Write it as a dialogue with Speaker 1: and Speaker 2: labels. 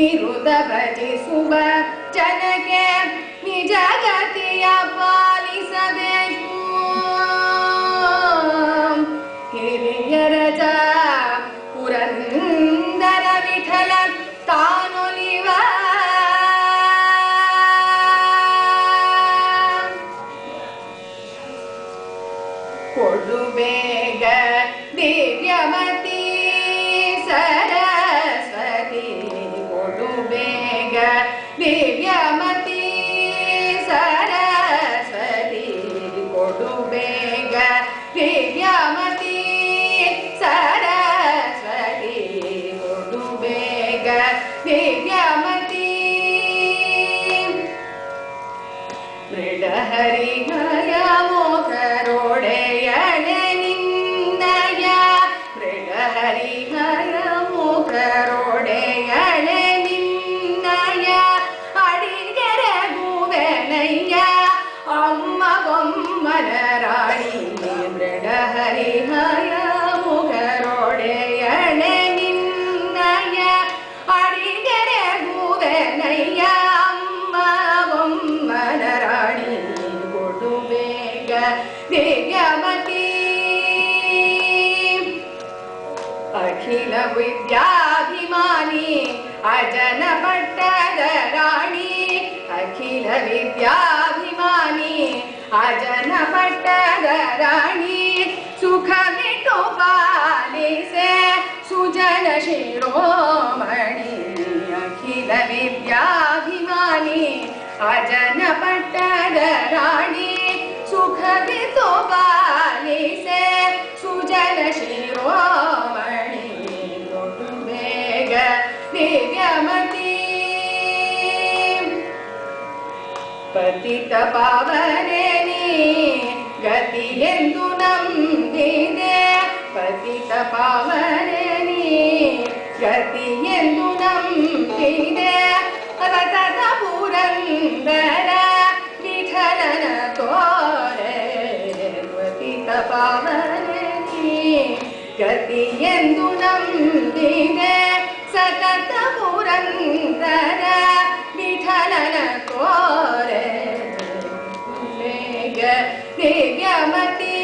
Speaker 1: ನಿರುತ ಭಜಿಸುವ ಜನಕ್ಕೆ ನಿಜ ಗತಿಯ ಪಾಲಿಸಬೇಕು. ಹಿರಿಯರಜ ಪುರಂದರ ವಿಠಲ ತಾನೊಲಿವ ಕೊಡು ಬೇಗ ದಿವ್ಯಮತಿ ಸರಸ್ವತಿ, ಕೊಡು ಬೇಗ ದಿವ್ಯಮತಿ ಸರಸ್ವತಿ, ಕೊಡು ಬೇಗ ದಿವ್ಯಮತಿ ಸರಸ್ವತಿ, ಕೊಡು ಬೇಗ ದಿವ್ಯಮತಿ. ಮೃಡಹರಿಹರ ಮೋಕರೊಡೆಯನೆ ನಿನ್ನಯ, ಮೃಡಹರಿಹರ ಮೋಕರೊಡೆಯನೆ ನಿನ್ನಯ, ಅಡಿಗೆರಗುವೆನಯ್ಯ ಅಮ್ಮ ಬೊಮ್ಮನ ರಾಣಿ. ಮೃಡಹರಿಹರ ಮೋಕರೊಡೆಯನೆ ನಿನ್ನಯ, ಅಡಿಗೆರಗುವೆನಯ್ಯ ಅಮ್ಮ ಬೊಮ್ಮನ ರಾಣಿ. ಕೊಡು ಬೇಗ ದಿವ್ಯಮತಿ. ಅಖಿಲ ವಿದ್ಯಾಭಿಮಾನಿ ಅಜನ ಪಟ್ಟದ ರಾಣಿ, ಅಖಿಲ ವಿದ್ಯಾಭಿಮಾನಿ ಅಜನ ಪಟ್ಟದ ರಾಣಿ. ಸುಖವಿಟ್ಟು ಪಾಲಿಸೆ ಸುಜನ ಶಿರೋಮಣಿ, ಅಖಿಲ ವಿದ್ಯಾಭಿಮಾನಿ ಅಜನ ಪಟ್ಟದ ರಾಣಿ. ಸುಖವಿಟ್ಟು ಪಾಲಿಸೆ ಸುಜನ ಶಿರೋಮಣಿ. ಕೊಡು ಬೇಗ ದಿವ್ಯಮತಿ. ಪತಿತ ಪಾವನೆ ನೀ ಗತಿ ಎಂದು ನಂಬಿದೆ, ಪತಿತ ಪಾವನೆ ನೀ ಗತಿ ಎಂದು ನಂಬಿದೆ. ಸತತ ಪುರಂದರ ವಿಠಲನ ತೋರೆ, ಪತಿತ ಪಾವನೆ ನೀ ಗತಿ ಎಂದು ನಂಬಿದೆ. ಸತತ ಪುರಂದರ ವಿಠಲನ ತೋರೆ, ಬೇಗ ದಿವ್ಯಮತಿ.